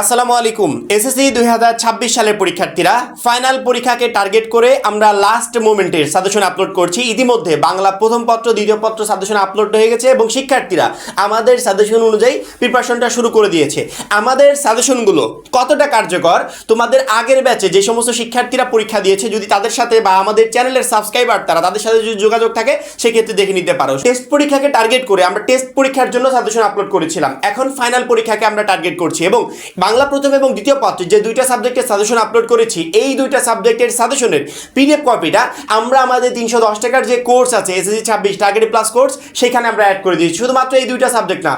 আসসালামু আলাইকুম। এসএসসি 2026 সালের পরীক্ষার্থীরা ফাইনাল পরীক্ষাকে টার্গেট করে আমরা লাস্ট মোমেন্টের সাজেশন আপলোড করছি। ইতিমধ্যে বাংলা প্রথম পত্র দ্বিতীয় পত্র সাজেশন আপলোড হয়ে গেছে এবং শিক্ষার্থীরা আমাদের সাজেশন অনুযায়ী প্রিপারেশনটা শুরু করে দিয়েছে। আমাদের সাজেশনগুলো কতটা কার্যকর তোমাদের আগের ব্যাচে যে সমস্ত শিক্ষার্থীরা পরীক্ষা দিয়েছে যদি তাদের সাথে বা আমাদের চ্যানেলের সাবস্ক্রাইবার তাদের সাথে যদি যোগাযোগ থাকে সেক্ষেত্রে দেখে নিতে পারো। টেস্ট পরীক্ষাকে টার্গেট করে আমরা টেস্ট পরীক্ষার জন্য সাজেশন আপলোড করেছিলাম, এখন ফাইনাল পরীক্ষাকে আমরা টার্গেট করছি এবং বাংলা প্রথম এবং দ্বিতীয় পত্রে যে দুইটা সাবজেক্টের সাজেশন আপলোড করেছি এই দুইটা সাবজেক্টের সাজেশনের পিডিএফ কপিটা আমরা আমাদের 310 টাকার যে কোর্স আছে এসএসসি 26 টার্গেট প্লাস কোর্স সেখানে আমরা অ্যাড করে দিয়েছি। শুধুমাত্র এই দুইটা সাবজেক্ট না,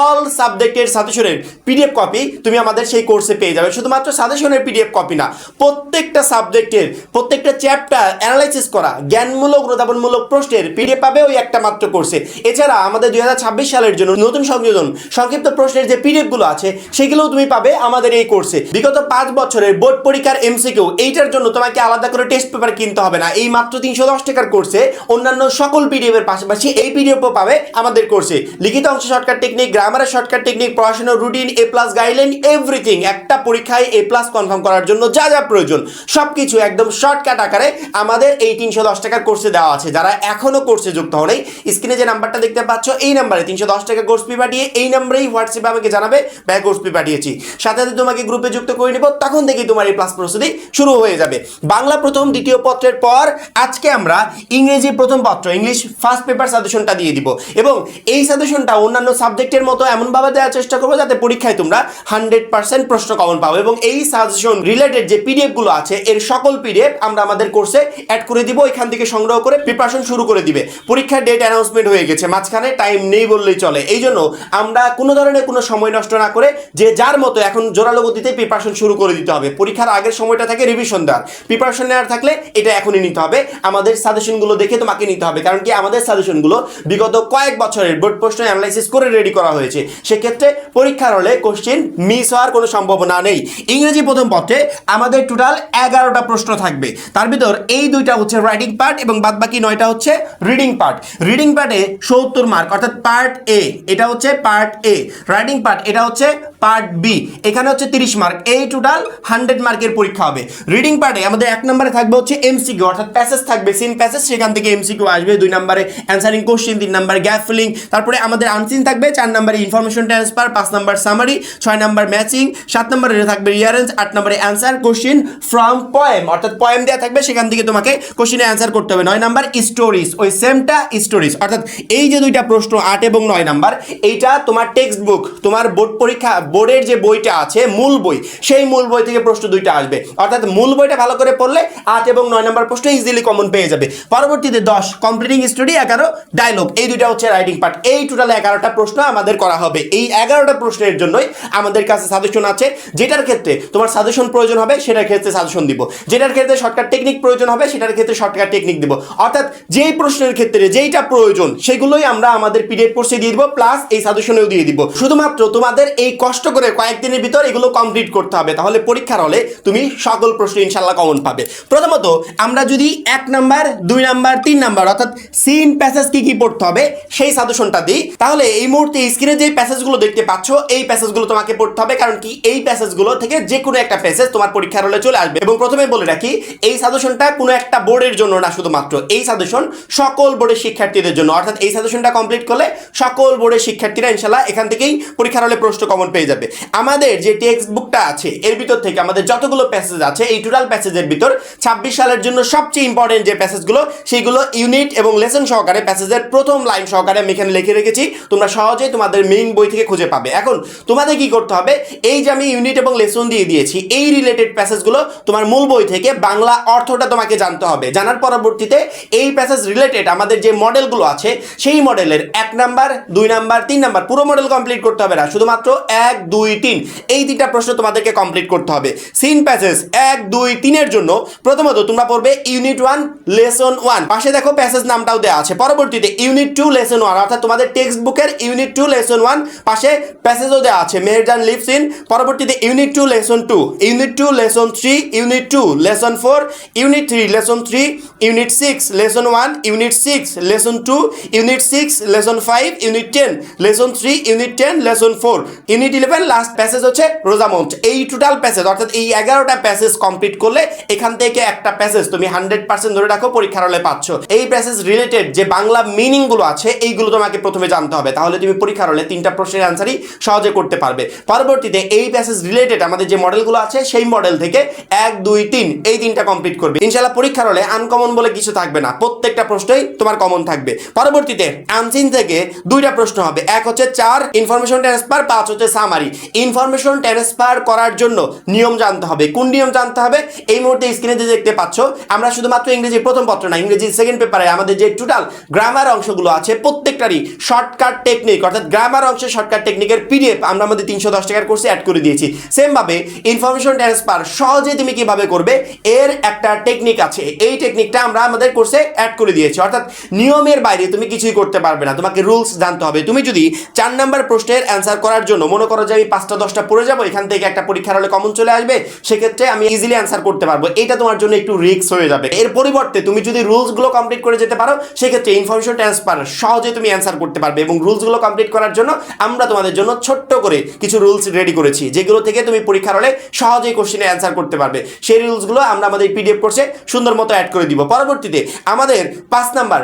অল সাবজেক্টের সাজেশনের পিডিএফ কপি তুমি আমাদের সেই কোর্সে পেয়ে যাবে। শুধুমাত্র সাজেশনের পিডিএফ কপি না, প্রত্যেকটা সাবজেক্টের প্রত্যেকটা চ্যাপ্টার অ্যানালাইসিস করা জ্ঞানমূলক অনুধাবনমূলক প্রশ্নের পিডিএফ পাবে ওই একটা মাত্র কোর্সে। এছাড়া আমাদের 2026 সালের জন্য নতুন সংযোজন সংক্ষিপ্ত প্রশ্নের যে পিডিএফগুলো আছে সেগুলোও তুমি পাবে আমাদের এই কোর্সে। বিগত 5 বছরের বোর্ড পরীক্ষার এমসিকিউ এইটার জন্য তোমাকে আলাদা করে টেস্ট পেপার কিনতে হবে না। এই মাত্র 310 টাকার কোর্সে অন্যান্য সকল পিডিএফ এর পাশাপাশি এই পিডিএফও পাবে আমাদের কোর্সে। লিখিত অংশ শর্টকাট টেকনিক, গ্রামারের শর্টকাট টেকনিক, পড়াশোনার রুটিন, এ প্লাস গাইডলাইন, এভরিথিং। একটা পরীক্ষায় এ প্লাস কনফার্ম করার জন্য যা যা প্রয়োজন সবকিছু একদম শর্টকাট আকারে আমাদের এই 310 টাকার কোর্সে দেওয়া আছে। যারা এখনো কোর্সে যুক্ত হও নাই, স্ক্রিনে যে নাম্বারটা দেখতে পাচ্ছ এই নাম্বারে 310 টাকা কোর্স ফি পাঠিয়ে এই নাম্বারেই হোয়াটসঅ্যাপে আমাকে জানাবে ভাই কোর্স ফি পাঠিয়েছি, সাথে সাথে তোমাকে গ্রুপে যুক্ত করে নিব। তখন থেকেই তোমার এই প্লাস প্রস্তুতি শুরু হয়ে যাবে। বাংলা প্রথম দ্বিতীয় পত্রের পর আজকে আমরা ইংরেজি প্রথম পত্র ইংলিশ ফার্স্ট পেপার সাজেশনটা দিয়ে দিব এবং এই সাজেশনটা অন্যান্য সাবজেক্টের মতো এমনভাবে দেওয়ার চেষ্টা করবো যাতে পরীক্ষায় তোমরা 100% প্রশ্ন কমন পাও এবং এই সাজেশন রিলেটেড যে পিডিএফ গুলো আছে এর সকল পিডিএফ আমরা আমাদের কোর্সে অ্যাড করে দিব। এখান থেকে সংগ্রহ করে প্রিপারেশন শুরু করে দিবে। পরীক্ষার ডেট অ্যানাউন্সমেন্ট হয়ে গেছে, মাঝখানে টাইম নেই বললেই চলে। এই জন্য আমরা কোনো ধরনের কোনো সময় নষ্ট না করে যে যার মতো এখন জোরালো গতিতে প্রিপারেশন শুরু করে দিতে হবে। পরীক্ষার আগের সময়টা থাকে রিভিশন দেওয়ার, প্রিপারেশন নেওয়ার থাকলে এটা এখনই নিতে হবে। আমাদের সাজেশনগুলো দেখে তোমাকে নিতে হবে, কারণ কি আমাদের সাজেশনগুলো বিগত কয়েক বছরের বোর্ড প্রশ্ন অ্যানালাইসিস করে রেডি করা হয়েছে। সেক্ষেত্রে পরীক্ষার হলে কোশ্চেন মিস হওয়ার কোনো সম্ভাবনা নেই। ইংরেজি প্রথম পত্রে আমাদের টোটাল 11টা প্রশ্ন থাকবে, তার ভিতর এই দুইটা হচ্ছে রাইটিং পার্ট এবং বাদবাকি 9টা হচ্ছে রিডিং পার্ট। রিডিং পার্টে 70 মার্ক অর্থাৎ পার্ট এ, এটা হচ্ছে পার্ট এ। রাইটিং পার্ট এটা হচ্ছে পার্ট বি, এখানে হচ্ছে 30 মার্ক। এই টোটাল 100 মার্কের পরীক্ষা হবে। রিডিং পার্টে আমাদের 1 নম্বরে থাকবে হচ্ছে এমসিকিউ অর্থাৎ প্যাসেজ থাকবে, সিন প্যাসেজ, সেখান থেকে এমসিকিউ আসবে। 2 নম্বরে অ্যানসারিং কোশ্চেন, 3 নম্বরে গ্যাপ ফিলিং, তারপরে আমাদের আনসিন থাকবে। 4 নম্বরে ইনফরমেশন ট্রান্সফার, 5 নম্বর সামারি, 6 নম্বর ম্যাচিং, 7 নম্বরে থাকবে রিয়ারেঞ্জ, 8 নম্বরে অ্যানসার কোশ্চেন ফ্রম পোয়েম অর্থাৎ পোয়েম দেওয়া থাকবে, সেখান থেকে তোমাকে কোশ্চেনে অ্যানসার করতে হবে। 9 নম্বর স্টোরিজ, ওই সেমটা স্টোরিজ। অর্থাৎ এই যে দুইটা প্রশ্ন 8 এবং 9 নম্বর, এইটা তোমার টেক্সট বুক, তোমার বোর্ড পরীক্ষা বোর্ডের যে বইটা আছে মূল বই, সেই মূল বই থেকে প্রশ্ন দুইটা আসবে। অর্থাৎ মূল বইটা ভালো করে পড়লে 8 এবং 9 নম্বর প্রশ্ন ইজিলি কমন পেয়ে যাবে। পরবর্তীতে 10 কমপ্লিটিং স্টোরি, 11 ডায়লগ, এই দুইটা হচ্ছে রাইটিং পার্ট। এই টোটাল 11টা প্রশ্ন আমাদের করা হবে। এই 11টা প্রশ্নের জন্যই আমাদের কাছে সাজেশন আছে। যেটার ক্ষেত্রে তোমার সাজেশন প্রয়োজন হবে সেটার ক্ষেত্রে সাজেশন দিব, যেটার ক্ষেত্রে শর্টকাট টেকনিক প্রয়োজন হবে সেটার ক্ষেত্রে শর্টকাট টেকনিক দিব। অর্থাৎ যেই প্রশ্নের ক্ষেত্রে যেইটা প্রয়োজন সেগুলোই আমরা আমাদের পিডিএফ কোর্সে দিয়ে দিব, প্লাস এই সাজেশনেও দিয়ে দিব। শুধুমাত্র তোমাদের এই কষ্ট করে কয়েকদিনের ভিতর এগুলো কমপ্লিট করতে হবে, তাহলে পরীক্ষার হলে তুমি সকল প্রশ্ন ইনশাল্লাহ কমন পাবে। প্রথমত আমরা যদি 1 নাম্বার 2 নাম্বার 3 নাম্বার অর্থাৎ সিন প্যাসেজ কি কি পড়তে হবে সেই সাজেশনটা দিই, তাহলে এই মুহূর্তে স্ক্রিনে যে প্যাসেজগুলো দেখতে পাচ্ছ এই প্যাসেজগুলো তোমাকে পড়তে হবে। কারণ কি এই প্যাসেজগুলো থেকে যে কোনো একটা প্যাসেজ তোমার পরীক্ষার হলে চলে আসবে। এবং প্রথমে বলে রাখি এই সাজেশনটা কোনো একটা বোর্ডের জন্য না, শুধুমাত্র এই সাজেশন সকল বোর্ডের শিক্ষার্থীদের জন্য। অর্থাৎ এই সাজেশনটা কমপ্লিট করলে সকল বোর্ডের শিক্ষার্থীরা ইনশাল্লাহ এখান থেকেই পরীক্ষার হলে প্রশ্ন কমন পেয়ে যাবে। আমাদের যে টেক্সট বুকটা আছে এর ভিতর থেকে আমাদের যতগুলো প্যাসেজ আছে এই টোটাল প্যাসেজের ভিতর 26 সালের জন্য সবচেয়ে ইম্পর্টেন্ট যে প্যাসেজগুলো সেইগুলো ইউনিট এবং লেসন সহকারে প্যাসেজের প্রথম লাইন সহকারে আমি এখানে লিখে রেখেছি, তোমরা সহজেই তোমাদের মেইন বই থেকে খুঁজে পাবে। এখন তোমাদের কি করতে হবে, এই যে আমি ইউনিট এবং লেসন দিয়ে দিয়েছি এই রিলেটেড প্যাসেজগুলো তোমার মূল বই থেকে বাংলা অর্থটা তোমাকে জানতে হবে। জানার পরবর্তীতে এই প্যাসেজ রিলেটেড আমাদের যে মডেলগুলো আছে সেই মডেলের 1 নাম্বার 2 নাম্বার 3 নাম্বার পুরো মডেল কমপ্লিট করতে হবে না, শুধুমাত্র 1 2 3 এই 3টা প্রশ্ন তোমাদেরকে কমপ্লিট করতে হবে। সিন প্যাসেজ 1 2 3 এর জন্য প্রথমত তোমরা পড়বে ইউনিট 1 লেসন 1, পাশে দেখো প্যাসেজ নামটাও দেওয়া আছে। পরবর্তীতে ইউনিট 2 লেসন 1 অর্থাৎ তোমাদের টেক্সট বুকের ইউনিট 2 লেসন 1 পাশে প্যাসেজও দেওয়া আছে মেহেরজান লিভস ইন। পরবর্তীতে unit 2 lesson 2, unit 2 lesson 3, unit 2 lesson 4, unit 3 lesson 3, unit 6 lesson 1, unit 6 lesson 2, unit 6 lesson 5, unit 10 lesson 3, unit 10 lesson 4, unit 11 last passage হচ্ছে রোজামন্ড। এই টোটাল প্যাসেজ অর্থাৎ এই 11টা প্যাসেজ কমপ্লিট করলে এখান থেকে একটা প্যাসেজ তুমি 100% ধরে রাখো পরীক্ষার হলে পাচ্ছ। এই প্যাসেজ রিলেটেড যে বাংলা মিনিং গুলো আছে এইগুলো তোমাকে প্রথমে জানতে হবে, তাহলে তুমি পরীক্ষার হলে 3টা প্রশ্নের অ্যান্সারই সহজে করতে পারবে। পরবর্তীতে এই প্যাসেজ রিলেটেড আমাদের যে মডেলগুলো আছে সেই মডেল থেকে 1 2 3 এই 3টা কমপ্লিট করবে। ইনশাআল্লাহ পরীক্ষার হলে আনকমন বলে কিছু থাকবে না, প্রত্যেকটা প্রশ্নই তোমার কমন থাকবে। পরবর্তীতে আনসিন থেকে 2টা প্রশ্ন হবে, এক হচ্ছে 4 ইনফরমেশন ট্রান্সফার, 5 হচ্ছে সামারি। ইনফরমেশন ট্রান্সফার করার জন্য নিয়ম জানতে হবে। কোন নিয়ম জানতে হবে? এই মুহূর্তে স্ক্রিনে যে দেখতে পাচ্ছ আমরা শুধুমাত্র ইংরেজি প্রথম পত্র না, ইংরেজি সেকেন্ড পেপারে আমাদের যে টোটাল গ্রামার অংশগুলো আছে প্রত্যেকটারই শর্টকাট টেকনিক অর্থাৎ গ্রামার অংশের শর্টকাট টেকনিকের পিডিএফ আমরা আমাদের 310 টাকার কোর্সে অ্যাড করে দিয়েছি। সেম ভাবে ইনফরমেশন ট্রান্সফার সহজে তুমি কিভাবে করবে এর একটা টেকনিক আছে, এই টেকনিকটা আমরা আমাদের কোর্সে অ্যাড করে দিয়েছি। অর্থাৎ নিয়মের বাইরে তুমি কিছুই করতে পারবে না, তোমাকে রুলস জানতে হবে। তুমি যদি 4 নাম্বার প্রশ্নের অ্যান্সার করার জন্য মনে করো যে আমি 5টা 10টা পড়ে যাবো, এখান থেকে একটা পরীক্ষার হলে কমন চলে আসবে, সেক্ষেত্রে আমি ইজিলি অ্যান্সার করতে পারবো, এটা তোমার জন্য একটু রিস্ক হয়ে যাবে। এর পরিবর্তে তুমি যদি রুলসগুলো কমপ্লিট করে যেতে পারো সেক্ষেত্রে ইনফরমেশন ট্রান্সফার সহজে তুমি অ্যান্সার করতে পারবে। এবং রুলসগুলো কমপ্লিট করার জন্য আমরা তোমাদের জন্য ছোট্ট করে কিছু রুলস রেডি করেছি, যেগুলো থেকে তুমি পরীক্ষার হলে সহজেই কোশ্চেনে অ্যান্সার করতে পারবে। সেই রুলসগুলো আমরা আমাদের পিডিএফ কোর্সে সুন্দর মতো অ্যাড করে দিব। পরবর্তীতে আমাদের 5 নাম্বার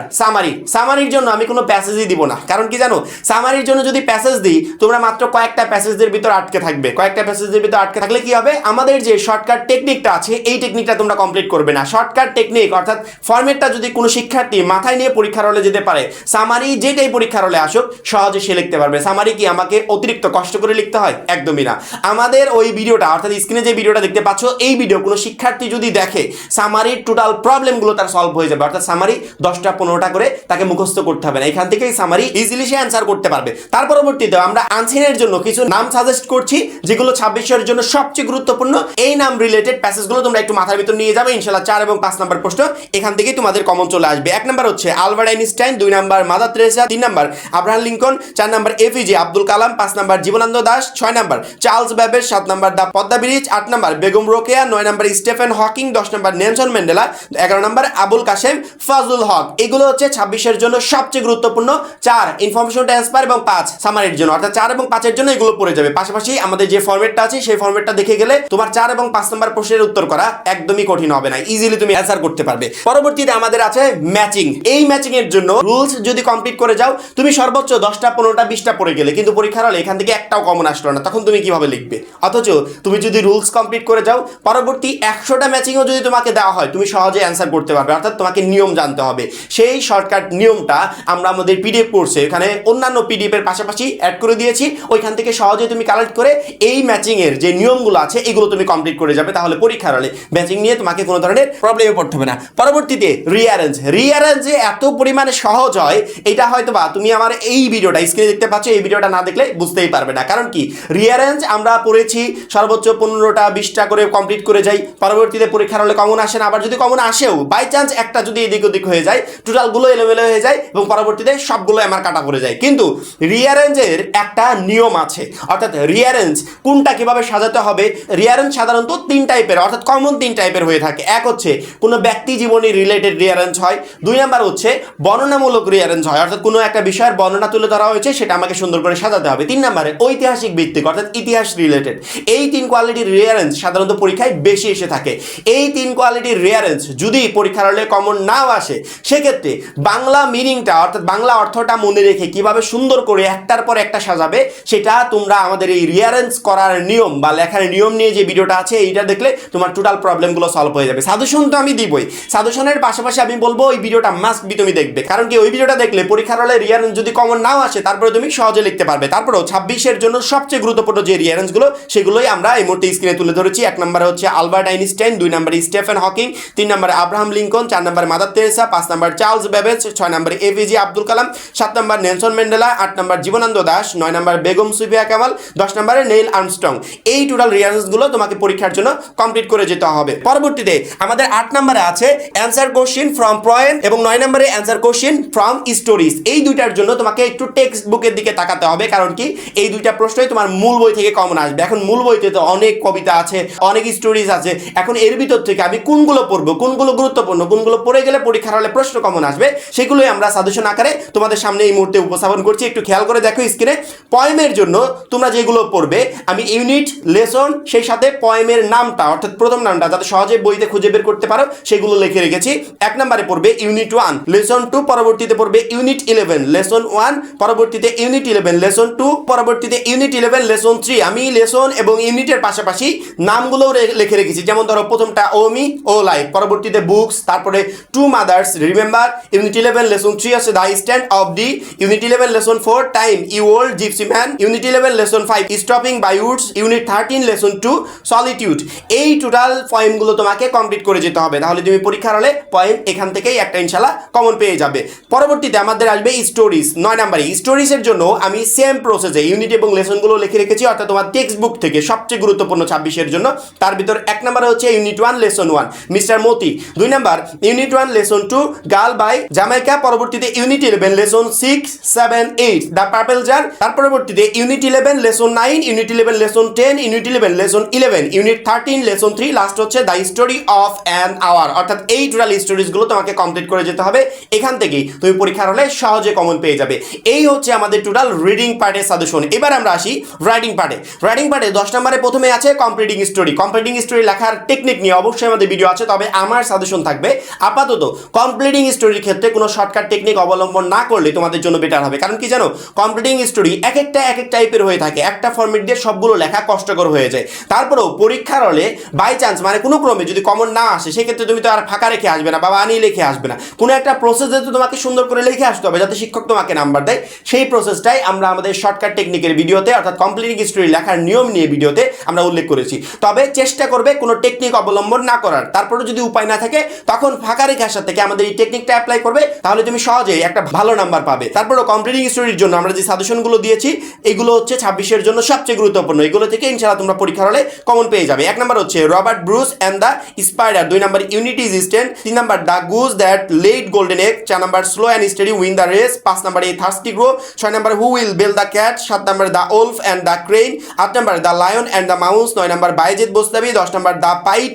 সামারির জন্য আমি কোনো প্যাসেজই দিব না, কারণ কি জানো, সামারির জন্য যদি প্যাসেজ দিই তোমরা মাত্র কয়েকটা প্যাসেজের ভিতর আটকে থাকবে। কয়েকটা প্যাসেজের ভিতর আটকে থাকলে কি হবে, আমাদের যে শর্টকাট টেকনিকটা আছে এই টেকনিকটা তোমরা কমপ্লিট করবে না। শর্টকাট টেকনিক অর্থাৎ ফরম্যাটটা যদি কোনো শিক্ষার্থী মাথায় নিয়ে পরীক্ষার হলে যেতে পারে, সামারি যেটাই পরীক্ষার হলে আসুক সহজে সে লিখতে পারবে। সামারি কি আমাকে অতিরিক্ত কষ্ট করে লিখতে হয়? একদমই না। আমাদের ওই ভিডিওটা অর্থাৎ স্ক্রিনে যে ভিডিওটা দেখতে পাচ্ছ এই ভিডিও কোনো শিক্ষার্থী যদি দেখে সামারির টোটাল প্রবলেমগুলো তার সলভ হয়ে যাবে। অর্থাৎ সামারি 10টা 15টা করে তাকে মুখস্থ করতে হবে না, এখান থেকেই সামারি ইজিলি সে অ্যান্সার করতে পারবে। তার পরবর্তীতে আমরা আনসিনের জন্য কিছু নাম সাজেস্ট করছি যেগুলো 26 এর জন্য সবচেয়ে গুরুত্বপূর্ণ। এই নাম রিলেটেড প্যাসেজগুলো তোমরা একটু মাথার ভিতর নিয়ে যাবে, ইনশাআল্লাহ 4 এবং 5 নাম্বার প্রশ্ন এখান থেকেই তোমাদের কমন চলে আসবে। 1 নাম্বার হচ্ছে Albert Einstein, 2 number Mother Teresa, 3 number Abraham Lincoln, 4 number APJ Abdul Kalam, 5 number Jibanananda Das, 6 number Charles Babbage, 7 number the Padma bridge, 8 number Begum Rokeya, 9 number Stephen Hawking, 10 number Nelson Mandela, 11 number Abul Kashem Fazlul Haque. এগুলো হচ্ছে 26 এর জন্য সবচেয়ে গুরুত্বপূর্ণ। 4 ইনফরমেশন ট্রান্সফার এবং 5 সামারির জন্য, অর্থাৎ 4 এবং 5 এর জন্য এগুলো পড়ে যাবে। পাশাপাশি আমাদের যে ফরম্যাটটা আছে সেই ফরম্যাটটা দেখে গেলে তোমার 4 এবং 5 নাম্বার প্রশ্নের উত্তর করা একদমই কঠিন হবে না, ইজিলি তুমি অ্যান্সার করতে পারবে। পরবর্তীতে আমাদের আছে ম্যাচিং। এই ম্যাচিং এর জন্য রুলস যদি কমপ্লিট করে যাও তুমি সর্বোচ্চ 10টা 15টা 20টা পড়ে গেলে, কিন্তু পরীক্ষার হলে এখান থেকে একটাও কমন আসলো না, তখন তুমি কিভাবে লিখবে? অথচ তুমি যদি রুলস কমপ্লিট করে যাও পরবর্তী 100টা ম্যাচিংও যদি তোমাকে দেওয়া হয় তুমি সহজে অ্যান্সার করতে পারবে। অর্থাৎ তোমাকে নিয়ম জানতে হবে, সেই শর্টকাট নিয়মটা আমরা আমাদের পিডিএফ কোর্সে এখানে অন্যান্য পিডিএফ এর পাশাপাশি অ্যাড করে দিয়েছি, ওইখান থেকে সহজে তুমি কালেক্ট করে এই ম্যাচিং এর যে নিয়মগুলো আছে এগুলো তুমি কমপ্লিট করে যাবে, তাহলে পরীক্ষার হলে ম্যাচিং নিয়ে তোমাকে কোনো ধরনের প্রবলেমে পড়তে হবে না। পরবর্তীতে রিঅ্যারেঞ্জ এত পরিমাণে সহজ হয়, এটা হয়তো বা তুমি আমার এই ভিডিওটা স্ক্রিনে দেখতে পাচ্ছ, এই ভিডিওটা না দেখলে বুঝতেই পারবে না। কারণ কি, রিঅ্যারেঞ্জ আমরা পড়েছি সর্বোচ্চ 15টা 20টা করে কমপ্লিট করে যাই, পরবর্তীতে পরীক্ষার হলে কমন আসে না, আবার যদি কমন আসেও বাই চান্স একটা যদি এদিক ওদিক হয়ে যায় টোটালগুলো এলোমেলো হয়ে যায় এবং পরবর্তীতে সবগুলো আমার কাটা পড়ে যায়। কিন্তু রিঅ্যারেঞ্জের একটা নিয়ম আছে, অর্থাৎ রিঅ্যারেঞ্জ কোনটা কিভাবে সাজাতে হবে। রিঅ্যারেঞ্জ সাধারণত 3 টাইপের অর্থাৎ কমন 3 টাইপের হয়ে থাকে। এক হচ্ছে কোনো ব্যক্তি জীবনী রিলেটেড রিঅ্যারেঞ্জ হয়, 2 নাম্বার হচ্ছে বর্ণনামূলক রিঅ্যারেঞ্জ হয়, অর্থাৎ কোনো একটা বিষয়ের বর্ণনা তুলে ধরা হয়েছে সেটা আমাকে সুন্দর করে সাজাতে হবে, 3 নাম্বারে ঐতিহাসিক ভিত্তিক অর্থাৎ ইতিহাস রিলেটেড। এই 3 কোয়ালিটির রিঅ্যারেঞ্জ সাধারণত পরীক্ষায় বেশি এসে থাকে। এই 3 কোয়ালিটির রিঅ্যারেঞ্জ যদি পরীক্ষার হলে কমন নাও আসে সেক্ষেত্রে বাংলা মিনিংটা অর্থাৎ বাংলা অর্থটা মনে রেখে কিভাবে সুন্দর করে একটার পর একটা সাজাবে সেটা তোমরা আমাদের এই রিঅ্যারেঞ্জ করার নিয়ম বা লেখার নিয়ম নিয়ে যে ভিডিওটা আছে এইটা দেখলে তোমার টোটাল প্রবলেমগুলো সলভ হয়ে যাবে। সাজেশন তো আমি দিবই, সাজেশনের পাশাপাশি আমি বলবো ওই ভিডিওটা মাস্ট বি তুমি দেখবে, কারণ কি ওই ভিডিওটা দেখলে পরীক্ষার হলে রিঅ্যারেঞ্জ যদি কমন নাও আসে তারপরে তুমি সহজে লিখতে পারবে। তারপরেও 26 এর জন্য সবচেয়ে গুরুত্বপূর্ণ যে রিঅ্যারেঞ্জগুলো সেগুলোই আমরা এই মুহূর্তে স্ক্রিনে তুলে ধরেছি। 1 নম্বরে হচ্ছে আলবার্ট আইনস্টাইন, 2 নম্বরে স্টিফেন হকিং, 3 নম্বরে আব্রাহাম লিঙ্কন, 4 নম্বরে মাদার তেরেসা, 5 নম্বরে চার্লস ব্যাবেজ, 6 নম্বরে এপিজে আব্দুল কালাম, 7 নম্বর নেলসন ম্যান্ডেলা, 8 নম্বর জীবনানন্দ দাশ, 9 নম্বর বেগম সুফিয়া কামাল, 10 নম্বরে নেইল আর্মস্ট্রং। এই টোটাল রিঅ্যারেঞ্জগুলো তোমাকে পরীক্ষার জন্য কমপ্লিট করে যেতে হবে। পরবর্তীতে আমাদের 8 নম্বরে আছে অ্যান্সার কোশ্চেন ফ্রম পোয়েম এবং 9 নম্বরে অ্যান্সার কোশ্চেন ফ্রম স্টোরিজ। এই দুইটার জন্য তোমাকে একটু টেক্সট বুকের দিকে তাকাতে হবে, কারণ কি এই দুইটা প্রশ্নই তোমার মূল বই থেকে কমন আসবে। এখন মূল বইতে তো অনেক কবিতা আছে, অনেক স্টোরিজ আছে, এখন এর ভিতর থেকে আমি কোনগুলো পড়বো, কোনগুলো গুরুত্বপূর্ণ, কোনগুলো পড়ে গেলে পরীক্ষার হলে প্রশ্ন কমন আসবে সেগুলোই আমরা সাজেশন আকারে তোমাদের সামনে এই মুহূর্তে উপস্থাপন করছি। একটু খেয়াল করে দেখো স্ক্রিনে। পয়েমের জন্য তোমরা যেগুলো পড়বে আমি ইউনিট, লেসন, সেই সাথে পয়েমের নামটা অর্থাৎ প্রথম নামটা যাতে সহজে বইতে খুঁজে বের করতে পারো সেগুলো লিখে রেখেছি। 1 নম্বরে পড়বে ইউনিট 1, লেসন 2, পরবর্তীতে পড়বে ইউনিট 11, লেসন 1, পরবর্তীতে ইউনিট 11, লেসন 2, পরবর্তীতে ইউনিট 11, লেসন 3। আমি লেসন এবং ইউনিটের পাশাপাশি নামগুলোও লিখে রেখেছি। যেমন ধরো প্রথমটা ও মি, ও লাইফ, পরবর্তীতে বুকস, তারপরে to mothers, remember, unit 11 lesson 3 আছে the stand of the, unit 11 lesson 4 time, you old gypsy man, unit 11 lesson 5 stopping by woods, unit 13 lesson 2 solitude. এই টোটাল পয়েমগুলো তোমাকে কমপ্লিট করে যেতে হবে, তাহলে তুমি পরীক্ষার হলে পয়েম এখান থেকেই একটা ইনশাআল্লাহ কমন পেয়ে যাবে। পরবর্তীতে আমাদের আসবে স্টোরিজ। 9 নম্বরে স্টোরিজের জন্য আমি সেম প্রসেসে ইউনিট এবং লেসনগুলো লিখে রেখেছি, অর্থাৎ তোমার টেক্সট বুক থেকে সবচেয়ে গুরুত্বপূর্ণ 26-এর জন্য। তার ভিতর 1 নম্বরে হচ্ছে unit 1 lesson 1 Mr Moti, 2 number unit 1 lesson 2 girl by Jamaica, পরবর্তীতে unit 11 lesson 6, 7, 8 the purple jar, তার পরবর্তীতে unit 11 lesson 9, unit 11 lesson 10, unit 11 lesson 11, unit 13 lesson 3, last হচ্ছে the story of an hour. অর্থাৎ এই টোটাল স্টোরিজগুলো তোমাকে কমপ্লিট করে যেতে হবে, এখান থেকেই তুমি পরীক্ষার হলে সহজে কমন পেয়ে যাবে। এই হচ্ছে আমাদের টোটাল রিডিং পার্টের সাজেশন। এবার আমরা আসি রাইটিং পার্টে। রাইটিং পার্টে 10 নম্বরে প্রথমে আছে কমপ্লিটিং স্টোরি। কমপ্লিটিং স্টোরি লেখার টেকনিক নিয়ে অবশ্যই আমাদের ভিডিও আছে, তবে আমার সাজেশন থাকবে আপাতত কমপ্লিটিং স্টোরির ক্ষেত্রে কোনো শর্টকাট টেকনিক অবলম্বন না করলে তোমাদের জন্য বেটার হবে। কারণ কি জানো, কমপ্লিটিং স্টোরি এক এক টাইপের হয়ে থাকে, একটা ফরম্যাট দিয়ে সবগুলো লেখা কষ্টকর হয়ে যায়। তারপরেও পরীক্ষার হলে বাই চান্স মানে কোনো ক্রমে যদি কমন না আসে সেক্ষেত্রে তুমি তো আর ফাঁকা রেখে আসবে না বা বানিয়ে লিখে আসবে না, কোনো একটা প্রসেস যেহেতু তোমাকে সুন্দর করে লিখে আসতে হবে যাতে শিক্ষক তোমাকে নাম্বার দেয়। সেই প্রসেসটাই আমরা আমাদের শর্টকাট টেকনিকের ভিডিওতে অর্থাৎ কমপ্লিটিং স্টোরি লেখার নিয়ম নিয়ে ভিডিওতে আমরা উল্লেখ করেছি। তবে চেষ্টা করবে কোনো টেকনিক অবলম্বন না করার। তারপরে যদি উপায় না থাকে তখন ফাঁকা রেখে আসার থেকে আমাদের এই টেকনিকটা অ্যাপ্লাই করবে, তাহলে তুমি সহজেই একটা ভালো নাম্বার পাবে। তারপরে কমপ্লিটিং স্টোরির জন্য আমরা যে সাজেশনগুলো দিয়েছি এগুলো হচ্ছে 26-এর জন্য সবচেয়ে গুরুত্বপূর্ণ। এগুলো থেকে ইনশাআল্লাহ তোমরা পরীক্ষার হলে কমন পেয়ে যাবে। 1 নম্বর হচ্ছে Robert Bruce and the spider, 2 number unity is stand, 3 number the goose that laid golden egg, 4 number slow and steady win the race, 5 number a thirsty crow, 6 number who will bell the cat, 7 number the wolf and the crane, 8 number the lion and the mouse, 9 number Bayazid Bostami, 10 number the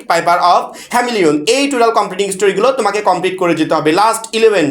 piper of Hamelin. এই total completing স্টোরিগুলো তোমাকে complete করে যেতে হবে। Last 11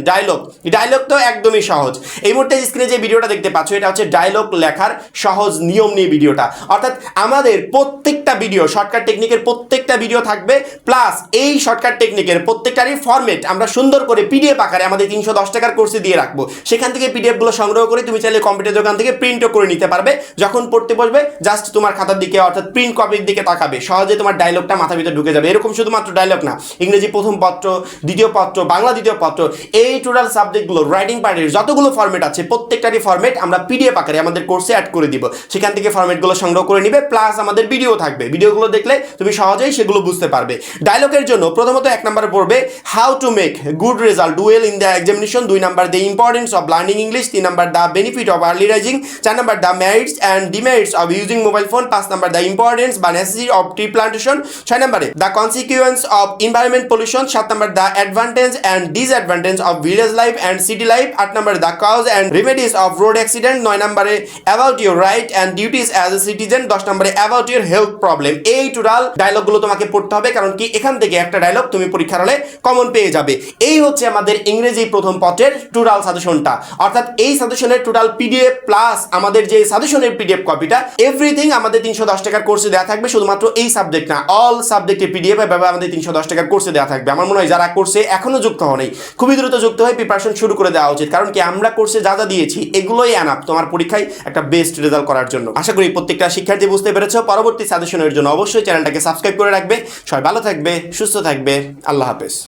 dialogue তো একদমই সহজ। এই মুহূর্তে স্ক্রিনে যে ভিডিওটা দেখতে পাচ্ছ এটা হচ্ছে ডায়লগ লেখার সহজ নিয়ম নিয়ে ভিডিওটা, অর্থাৎ আমাদের প্রত্যেকটা ভিডিও শর্টকাট টেকনিকের প্রত্যেকটা ভিডিও থাকবে, প্লাস এই শর্টকাট টেকনিকের প্রত্যেকটারই ফরম্যাট আমরা সুন্দর করে পিডিএফ আকারে আমাদের 310 টাকার কোর্সে দিয়ে রাখবো। সেখান থেকে পিডিএফ গুলো সংগ্রহ করে তুমি চাইলে কম্পিউটার দোকান থেকে প্রিন্টও করে নিতে পারবে। যখন পড়তে বসবে জাস্ট তোমার খাতার দিকে অর্থাৎ প্রিন্ট কপির দিকে তাকাবে, সহজে তোমার ডায়লগটা মাথার ভিতরে ঢুকে যাবে। এরকম শুধুমাত্র ডায়লগ না, ইংরেজি প্রথম পত্র, দ্বিতীয় পত্র, বাংলা দ্বিতীয় পত্র, এই টোটাল সাবজেক্টগুলো রাইটিং পার্টের যতগুলো ফরম্যাট আছে প্রত্যেকটারই ফরম্যাট আমরা পিডিএফ আকারে আমাদের কোর্সে অ্যাড করে দিব। সেখান থেকে ফরম্যাটগুলো সংগ্রহ করে নিবে, প্লাস আমাদের ভিডিও থাকবে। ভিডিওগুলো দেখলে তুমি সহজেই সেগুলো বুঝতে পারবে। ডায়লগের জন্য প্রথমত 1 নম্বরে পড়বে how to make good result dual in the examination, 2 number the importance of learning English, 3 number the benefit of early rising, 4 number the merits and demerits of using mobile phone, 5 number the importance বা necessity of tree plantation, 6 নম্বরে the consequence of environment pollution, 7 number the advantage and disadvantage of village life and city life, 8 নম্বরে the cause and remedies of road accident, 9 নম্বরে about your right and duties as a citizen, 10 নম্বরে about your health problem. এই total ডায়লগগুলো তোমাকে পড়তে হবে, কারণ কি এখান থেকে একটা ডায়লগ তুমি পরীক্ষার হলে কমন পেয়ে যাবে। এই হচ্ছে আমাদের ইংরেজি প্রথম পত্রের টোটাল সাজেশনটা, অর্থাৎ এই সাজেশনের টোটাল পিডিএফ প্লাস আমাদের যে সাজেশনের পিডিএফ কপিটা এভরিথিং আমাদের 310 টাকার কোর্সে দেওয়া থাকবে। শুধুমাত্র এই সাবজেক্ট না, অল সাবজেক্টের পিডিএফ এভাবে আমাদের 310 টাকার কোর্সে দেওয়া থাকবে। আমার মনে হয় যারা কোর্সে এখনো যুক্ত হয়নি খুবই দ্রুত যুক্ত হয়ে প্রিপারেশন শুরু করে দেওয়া উচিত, কারণ কি আমরা কোর্সে যা যা দিয়েছি এগুলোই এনাফ তোমার পরীক্ষায় একটা বেস্ট রেজাল্ট করার জন্য। আশা করি প্রত্যেকটা শিক্ষার্থী বুঝতে পেরেছো। পরবর্তী সাজেশনের জন্য অবশ্যই চ্যানেলটাকে সাবস্ক্রাইব করে রাখবে। সবাই ভালো থাকবে, সুস্থ থাকবে, আল্লাহ হাফেজ।